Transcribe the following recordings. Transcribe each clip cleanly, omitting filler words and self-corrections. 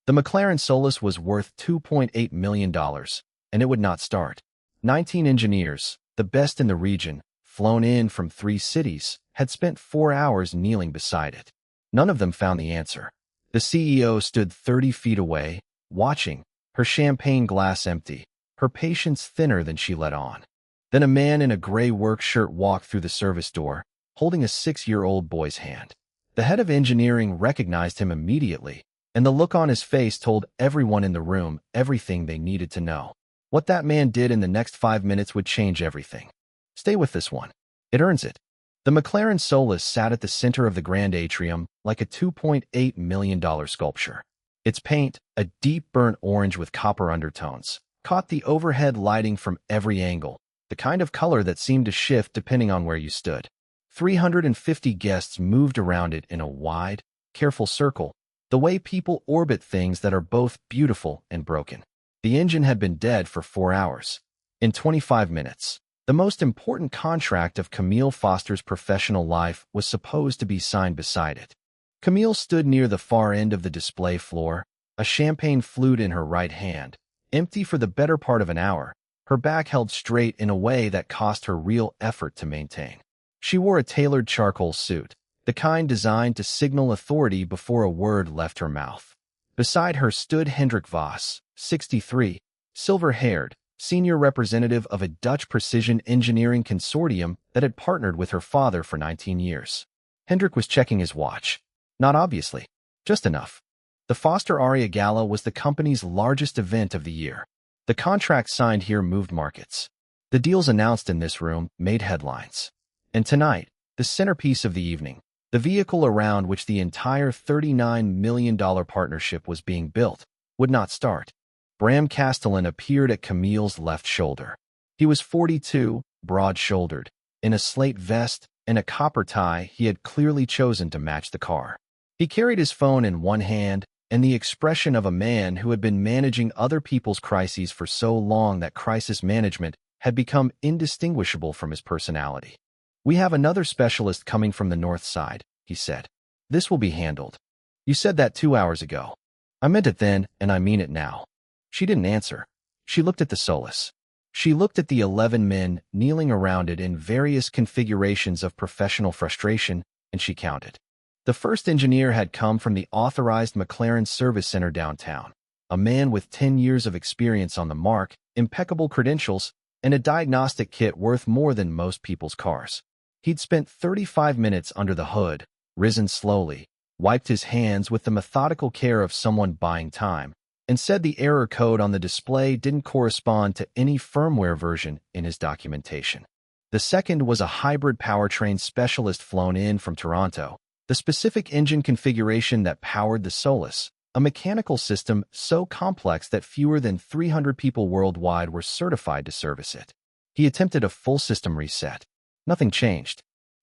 The McLaren Solus was worth $2.8 million, and it would not start. 19 engineers, the best in the region, flown in from 3 cities, had spent 4 hours kneeling beside it. None of them found the answer. The CEO stood 30 feet away, watching, her champagne glass empty, her patience thinner than she let on. Then a man in a gray work shirt walked through the service door, holding a 6-year-old boy's hand. The head of engineering recognized him immediately, and the look on his face told everyone in the room everything they needed to know. What that man did in the next 5 minutes would change everything. Stay with this one. It earns it. The McLaren Solus sat at the center of the grand atrium like a $2.8 million sculpture. Its paint, a deep burnt orange with copper undertones, caught the overhead lighting from every angle, the kind of color that seemed to shift depending on where you stood. 350 guests moved around it in a wide, careful circle, the way people orbit things that are both beautiful and broken. The engine had been dead for 4 hours. In 25 minutes, the most important contract of Camille Foster's professional life was supposed to be signed beside it. Camille stood near the far end of the display floor, a champagne flute in her right hand, empty for the better part of an hour, her back held straight in a way that cost her real effort to maintain. She wore a tailored charcoal suit, the kind designed to signal authority before a word left her mouth. Beside her stood Hendrik Voss, 63, silver-haired, senior representative of a Dutch precision engineering consortium that had partnered with her father for 19 years. Hendrik was checking his watch. Not obviously, just enough. The Foster Aria Gala was the company's largest event of the year. The contracts signed here moved markets. The deals announced in this room made headlines. And tonight, the centerpiece of the evening, the vehicle around which the entire $39 million partnership was being built, would not start. Bram Castellan appeared at Camille's left shoulder. He was 42, broad-shouldered, in a slate vest and a copper tie he had clearly chosen to match the car. He carried his phone in one hand and the expression of a man who had been managing other people's crises for so long that crisis management had become indistinguishable from his personality. "We have another specialist coming from the north side," he said. "This will be handled." "You said that 2 hours ago." "I meant it then, and I mean it now." She didn't answer. She looked at the Solus. She looked at the 11 men kneeling around it in various configurations of professional frustration, and she counted. The first engineer had come from the authorized McLaren service center downtown, a man with 10 years of experience on the mark, impeccable credentials, and a diagnostic kit worth more than most people's cars. He'd spent 35 minutes under the hood, risen slowly, wiped his hands with the methodical care of someone buying time, and said the error code on the display didn't correspond to any firmware version in his documentation. The second was a hybrid powertrain specialist flown in from Toronto, the specific engine configuration that powered the Solus, a mechanical system so complex that fewer than 300 people worldwide were certified to service it. He attempted a full system reset. Nothing changed.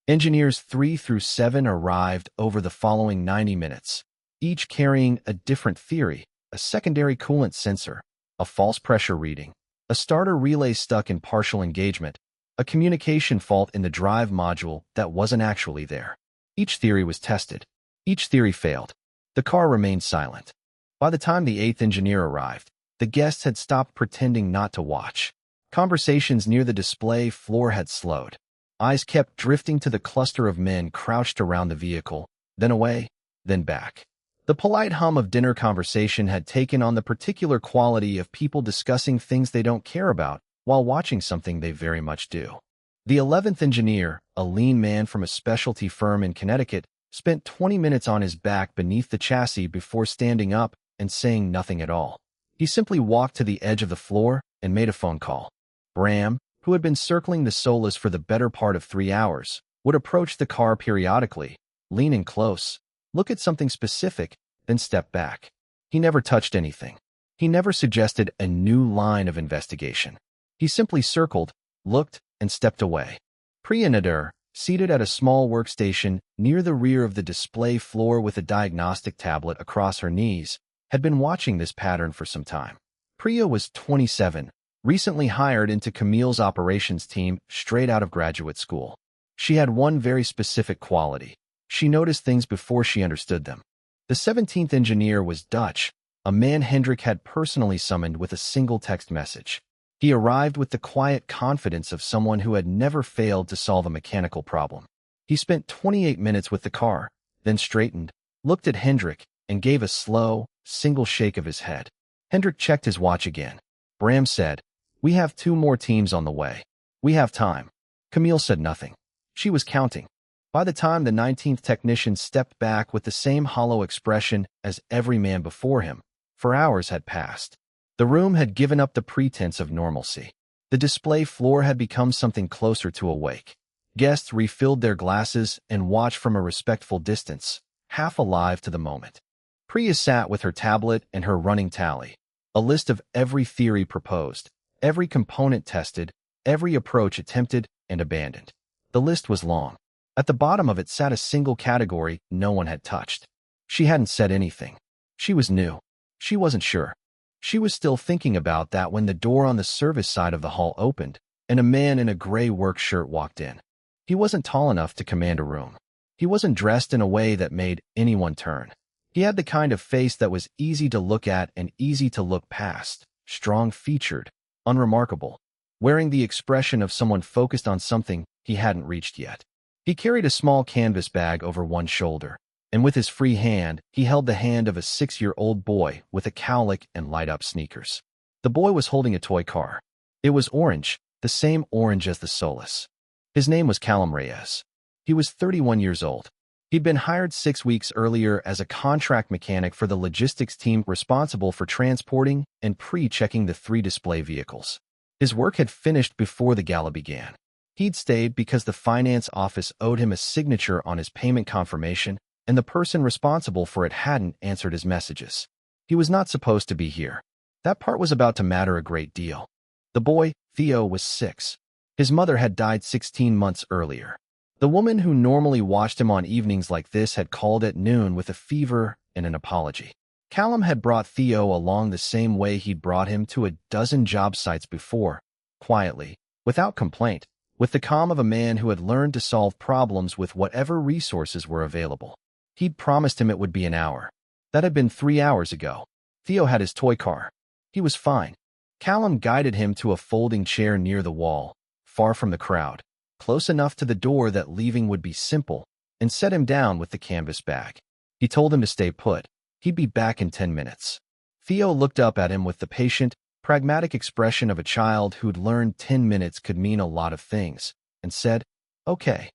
Engineers 3 through 7 arrived over the following 90 minutes, each carrying a different theory: a secondary coolant sensor, a false pressure reading, a starter relay stuck in partial engagement, a communication fault in the drive module that wasn't actually there. Each theory was tested. Each theory failed. The car remained silent. By the time the 8th engineer arrived, the guests had stopped pretending not to watch. Conversations near the display floor had slowed. Eyes kept drifting to the cluster of men crouched around the vehicle, then away, then back. The polite hum of dinner conversation had taken on the particular quality of people discussing things they don't care about while watching something they very much do. The 11th engineer, a lean man from a specialty firm in Connecticut, spent 20 minutes on his back beneath the chassis before standing up and saying nothing at all. He simply walked to the edge of the floor and made a phone call. Bram, who had been circling the Solus for the better part of 3 hours, would approach the car periodically, lean in close, look at something specific, then step back. He never touched anything. He never suggested a new line of investigation. He simply circled, looked, and stepped away. Priya Nadir, seated at a small workstation near the rear of the display floor with a diagnostic tablet across her knees, had been watching this pattern for some time. Priya was 27, recently hired into Camille's operations team straight out of graduate school. She had one very specific quality. She noticed things before she understood them. The 17th engineer was Dutch, a man Hendrik had personally summoned with a single text message. He arrived with the quiet confidence of someone who had never failed to solve a mechanical problem. He spent 28 minutes with the car, then straightened, looked at Hendrik, and gave a slow, single shake of his head. Hendrik checked his watch again. Bram said, "We have 2 more teams on the way. We have time." Camille said nothing. She was counting. By the time the 19th technician stepped back with the same hollow expression as every man before him, 4 hours had passed. The room had given up the pretense of normalcy. The display floor had become something closer to a wake. Guests refilled their glasses and watched from a respectful distance, half alive to the moment. Priya sat with her tablet and her running tally, a list of every theory proposed, every component tested, every approach attempted and abandoned. The list was long. At the bottom of it sat a single category no one had touched. She hadn't said anything. She was new. She wasn't sure. She was still thinking about that when the door on the service side of the hall opened, and a man in a gray work shirt walked in. He wasn't tall enough to command a room. He wasn't dressed in a way that made anyone turn. He had the kind of face that was easy to look at and easy to look past, strong-featured, unremarkable, wearing the expression of someone focused on something he hadn't reached yet. He carried a small canvas bag over one shoulder, and with his free hand, he held the hand of a 6-year-old boy with a cowlick and light-up sneakers. The boy was holding a toy car. It was orange, the same orange as the Solus. His name was Callum Reyes. He was 31 years old. He'd been hired 6 weeks earlier as a contract mechanic for the logistics team responsible for transporting and pre-checking the 3 display vehicles. His work had finished before the gala began. He'd stayed because the finance office owed him a signature on his payment confirmation, and the person responsible for it hadn't answered his messages. He was not supposed to be here. That part was about to matter a great deal. The boy, Theo, was 6. His mother had died 16 months earlier. The woman who normally watched him on evenings like this had called at noon with a fever and an apology. Callum had brought Theo along the same way he'd brought him to a dozen job sites before, quietly, without complaint, with the calm of a man who had learned to solve problems with whatever resources were available. He'd promised him it would be an hour. That had been 3 hours ago. Theo had his toy car. He was fine. Callum guided him to a folding chair near the wall, far from the crowd, close enough to the door that leaving would be simple, and set him down with the canvas bag. He told him to stay put. He'd be back in 10 minutes. Theo looked up at him with the patient, pragmatic expression of a child who'd learned 10 minutes could mean a lot of things, and said, "Okay."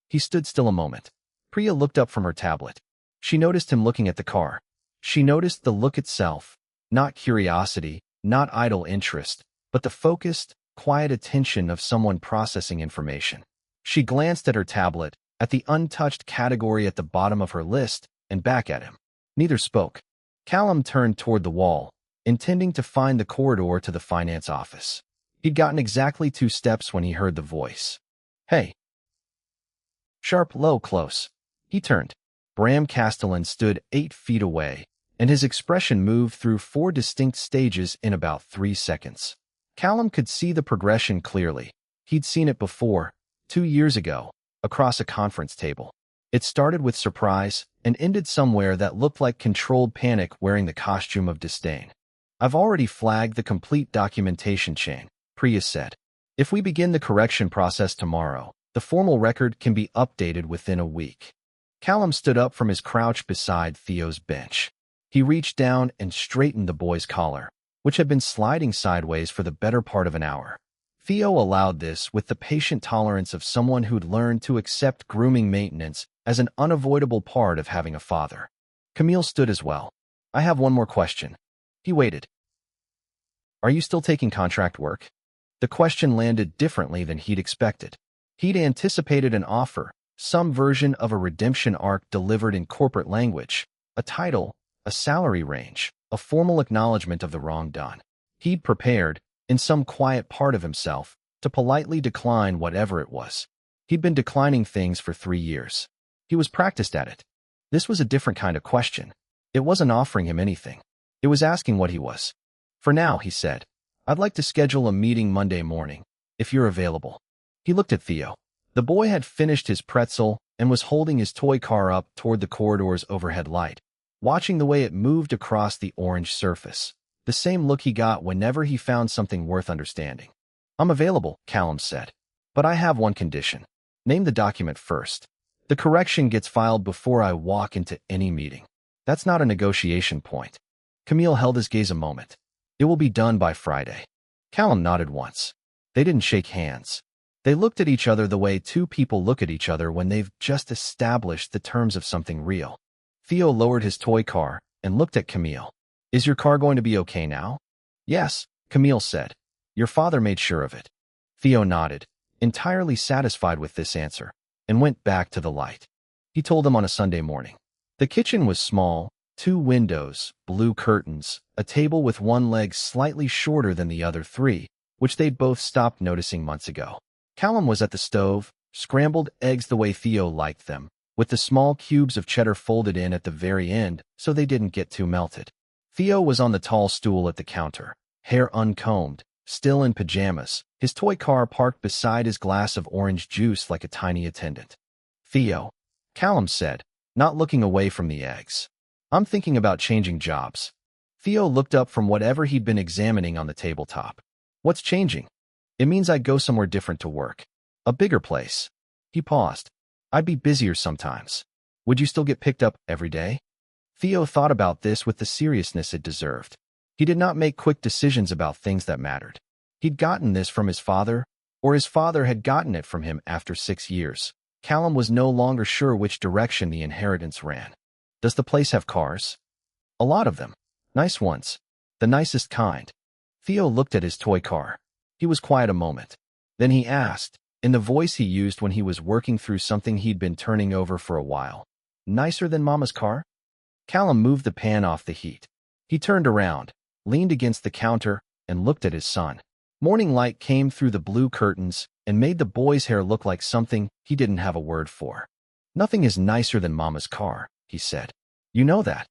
He stood still a moment. Priya looked up from her tablet. She noticed him looking at the car. She noticed the look itself, not curiosity, not idle interest, but the focused, quiet attention of someone processing information. She glanced at her tablet, at the untouched category at the bottom of her list, and back at him. Neither spoke. Callum turned toward the wall, intending to find the corridor to the finance office. He'd gotten exactly 2 steps when he heard the voice. "Hey." Sharp, low, close. He turned. Bram Castellan stood 8 feet away, and his expression moved through 4 distinct stages in about 3 seconds. Callum could see the progression clearly. He'd seen it before, 2 years ago, across a conference table. It started with surprise and ended somewhere that looked like controlled panic wearing the costume of disdain. "I've already flagged the complete documentation chain," Priya said. "If we begin the correction process tomorrow, the formal record can be updated within a week." Callum stood up from his crouch beside Theo's bench. He reached down and straightened the boy's collar, which had been sliding sideways for the better part of an hour. Theo allowed this with the patient tolerance of someone who'd learned to accept grooming maintenance as an unavoidable part of having a father. Camille stood as well. "I have one more question." He waited. "Are you still taking contract work?" The question landed differently than he'd expected. He'd anticipated an offer, some version of a redemption arc delivered in corporate language, a title, a salary range, a formal acknowledgement of the wrong done. He'd prepared, in some quiet part of himself, to politely decline whatever it was. He'd been declining things for 3 years. He was practiced at it. This was a different kind of question. It wasn't offering him anything. It was asking what he was. "For now," he said, "I'd like to schedule a meeting Monday morning, if you're available." He looked at Theo. The boy had finished his pretzel and was holding his toy car up toward the corridor's overhead light. watching the way it moved across the orange surface. The same look he got whenever he found something worth understanding. "I'm available," Callum said. "But I have one condition. Name the document first. The correction gets filed before I walk into any meeting." "That's not a negotiation point." Camille held his gaze a moment. "It will be done by Friday." Callum nodded once. They didn't shake hands. They looked at each other the way two people look at each other when they've just established the terms of something real. Theo lowered his toy car and looked at Camille. "Is your car going to be okay now?" "Yes," Camille said. "Your father made sure of it." Theo nodded, entirely satisfied with this answer, and went back to the light. He told them on a Sunday morning. The kitchen was small, 2 windows, blue curtains, a table with one leg slightly shorter than the other 3, which they'd both stopped noticing months ago. Callum was at the stove, scrambled eggs the way Theo liked them, with the small cubes of cheddar folded in at the very end so they didn't get too melted. Theo was on the tall stool at the counter, hair uncombed, still in pajamas, his toy car parked beside his glass of orange juice like a tiny attendant. "Theo," Callum said, not looking away from the eggs. "I'm thinking about changing jobs." Theo looked up from whatever he'd been examining on the tabletop. "What's changing?" "It means I'd go somewhere different to work. A bigger place." He paused. "I'd be busier sometimes." "Would you still get picked up every day?" Theo thought about this with the seriousness it deserved. He did not make quick decisions about things that mattered. He'd gotten this from his father, or his father had gotten it from him after 6 years. Callum was no longer sure which direction the inheritance ran. "Does the place have cars?" "A lot of them. Nice ones. The nicest kind." Theo looked at his toy car. He was quiet a moment. Then he asked, in the voice he used when he was working through something he'd been turning over for a while, "Nicer than Mama's car?" Callum moved the pan off the heat. He turned around, leaned against the counter, and looked at his son. Morning light came through the blue curtains and made the boy's hair look like something he didn't have a word for. "Nothing is nicer than Mama's car," he said. "You know that."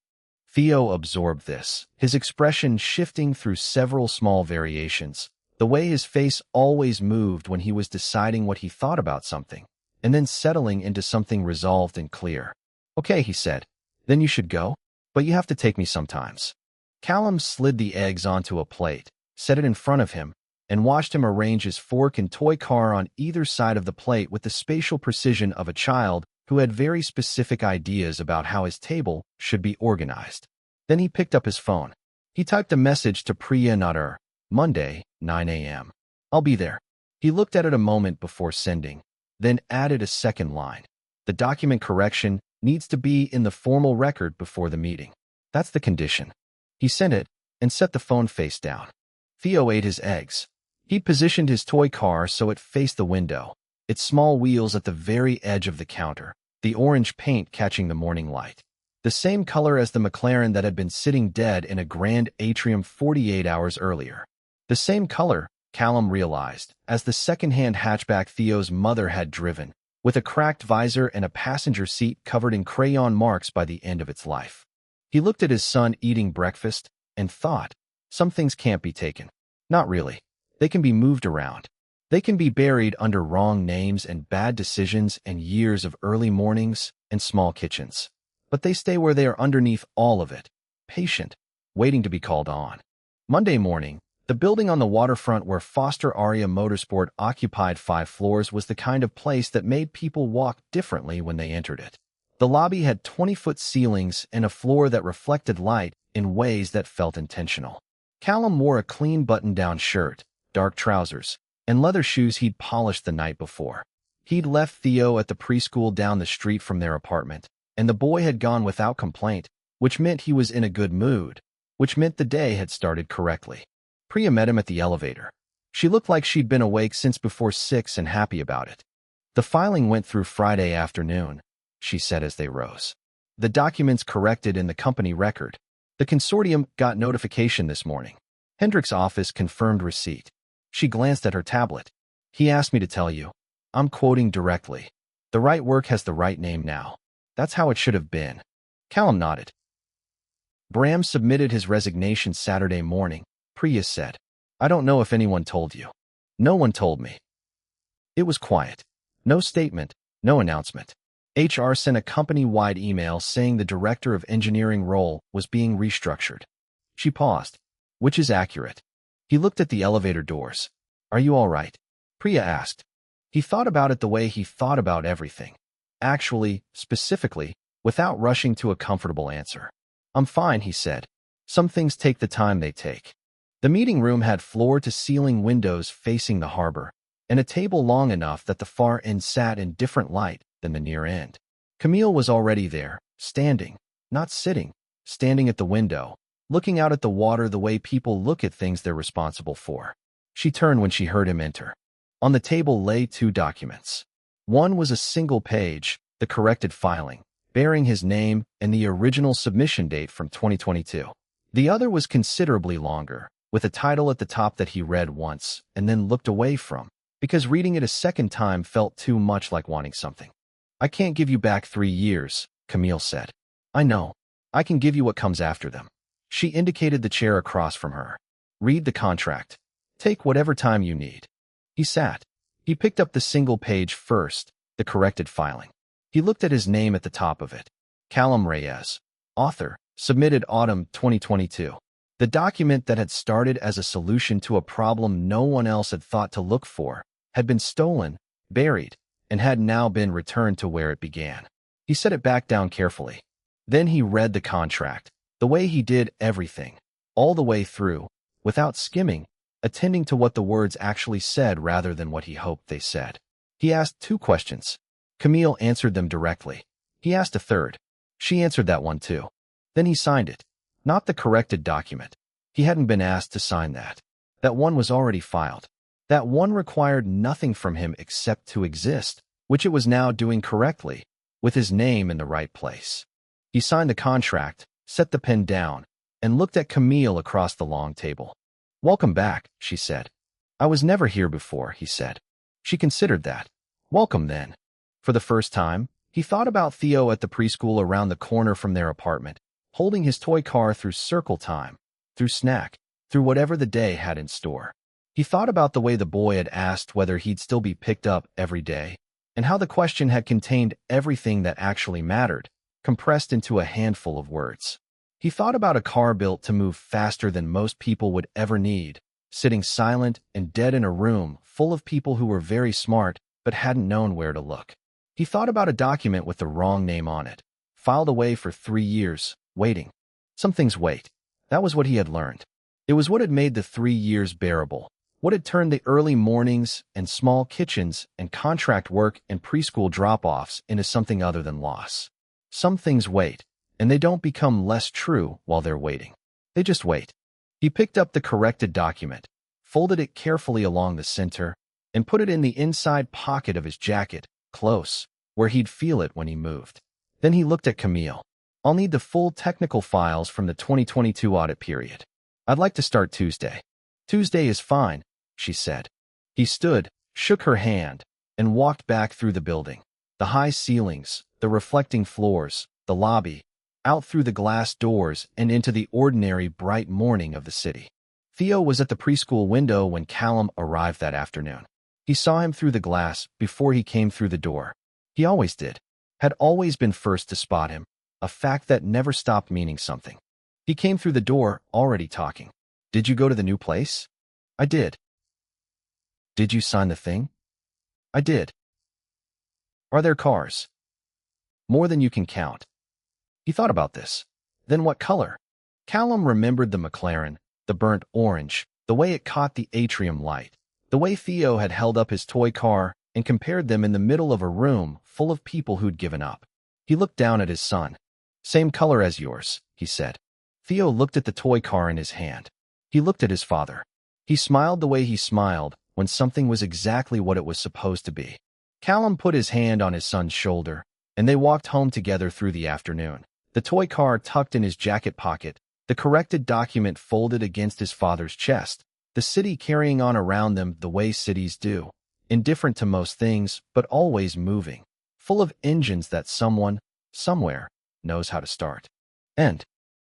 Theo absorbed this, his expression shifting through several small variations, the way his face always moved when he was deciding what he thought about something, and then settling into something resolved and clear. "Okay," he said. "Then you should go, but you have to take me sometimes." Callum slid the eggs onto a plate, set it in front of him, and watched him arrange his fork and toy car on either side of the plate with the spatial precision of a child who had very specific ideas about how his table should be organized. Then he picked up his phone. He typed a message to Priya Nader, Monday, 9 a.m. "I'll be there." He looked at it a moment before sending, then added a second line. "The document correction needs to be in the formal record before the meeting. That's the condition." He sent it and set the phone face down. Theo ate his eggs. He positioned his toy car so it faced the window, its small wheels at the very edge of the counter, the orange paint catching the morning light. The same color as the McLaren that had been sitting dead in a grand atrium 48 hours earlier. The same color, Callum realized, as the second-hand hatchback Theo's mother had driven, with a cracked visor and a passenger seat covered in crayon marks by the end of its life. He looked at his son eating breakfast and thought, some things can't be taken. Not really. They can be moved around. They can be buried under wrong names and bad decisions and years of early mornings and small kitchens. But they stay where they are underneath all of it, patient, waiting to be called on. Monday morning, the building on the waterfront where Foster Aria Motorsport occupied 5 floors was the kind of place that made people walk differently when they entered it. The lobby had 20-foot ceilings and a floor that reflected light in ways that felt intentional. Callum wore a clean button-down shirt, dark trousers, and leather shoes he'd polished the night before. He'd left Theo at the preschool down the street from their apartment, and the boy had gone without complaint, which meant he was in a good mood, which meant the day had started correctly. Priya met him at the elevator. She looked like she'd been awake since before 6 and happy about it. "The filing went through Friday afternoon," she said as they rose. "The documents corrected in the company record. The consortium got notification this morning. Hendrick's office confirmed receipt." She glanced at her tablet. "He asked me to tell you. I'm quoting directly. The right work has the right name now. That's how it should have been." Callum nodded. "Bram submitted his resignation Saturday morning," Priya said. "I don't know if anyone told you." "No one told me." It was quiet. No statement, no announcement. HR sent a company-wide email saying the director of engineering role was being restructured. She paused. Which is accurate. He looked at the elevator doors. Are you all right? Priya asked. He thought about it the way he thought about everything. Actually, specifically, without rushing to a comfortable answer. I'm fine, he said. Some things take the time they take. The meeting room had floor-to-ceiling windows facing the harbor, and a table long enough that the far end sat in different light than the near end. Camille was already there, standing, not sitting, standing at the window, looking out at the water the way people look at things they're responsible for. She turned when she heard him enter. On the table lay two documents. One was a single page, the corrected filing, bearing his name and the original submission date from 2022. The other was considerably longer, with a title at the top that he read once and then looked away from, because reading it a second time felt too much like wanting something. I can't give you back 3 years, Camille said. I know. I can give you what comes after them. She indicated the chair across from her. Read the contract. Take whatever time you need. He sat. He picked up the single page first, the corrected filing. He looked at his name at the top of it. Callum Reyes, author, submitted autumn 2022. The document that had started as a solution to a problem no one else had thought to look for had been stolen, buried, and had now been returned to where it began. He set it back down carefully. Then he read the contract, the way he did everything, all the way through, without skimming, attending to what the words actually said rather than what he hoped they said. He asked 2 questions. Camille answered them directly. He asked a third. She answered that one too. Then he signed it. Not the corrected document. He hadn't been asked to sign that. That one was already filed. That one required nothing from him except to exist, which it was now doing correctly, with his name in the right place. He signed the contract, set the pen down, and looked at Camille across the long table. Welcome back, she said. I was never here before, he said. She considered that. Welcome then. For the first time, he thought about Theo at the preschool around the corner from their apartment, holding his toy car through circle time, through snack, through whatever the day had in store. He thought about the way the boy had asked whether he'd still be picked up every day, and how the question had contained everything that actually mattered, compressed into a handful of words. He thought about a car built to move faster than most people would ever need, sitting silent and dead in a room full of people who were very smart but hadn't known where to look. He thought about a document with the wrong name on it, filed away for 3 years, waiting. Some things wait. That was what he had learned. It was what had made the 3 years bearable, what had turned the early mornings and small kitchens and contract work and preschool drop-offs into something other than loss. Some things wait, and they don't become less true while they're waiting. They just wait. He picked up the corrected document, folded it carefully along the center, and put it in the inside pocket of his jacket, close, where he'd feel it when he moved. Then he looked at Camille. I'll need the full technical files from the 2022 audit period. I'd like to start Tuesday. Tuesday is fine, she said. He stood, shook her hand, and walked back through the building. The high ceilings, the reflecting floors, the lobby, out through the glass doors and into the ordinary bright morning of the city. Theo was at the preschool window when Callum arrived that afternoon. He saw him through the glass before he came through the door. He always did. Had always been first to spot him, a fact that never stopped meaning something. He came through the door, already talking. Did you go to the new place? I did. Did you sign the thing? I did. Are there cars? More than you can count. He thought about this. Then what color? Callum remembered the McLaren, the burnt orange, the way it caught the atrium light, the way Theo had held up his toy car and compared them in the middle of a room full of people who'd given up. He looked down at his son. Same color as yours, he said. Theo looked at the toy car in his hand. He looked at his father. He smiled the way he smiled when something was exactly what it was supposed to be. Callum put his hand on his son's shoulder, and they walked home together through the afternoon. The toy car tucked in his jacket pocket, the corrected document folded against his father's chest, the city carrying on around them the way cities do, indifferent to most things, but always moving, full of engines that someone, somewhere, knows how to start. End.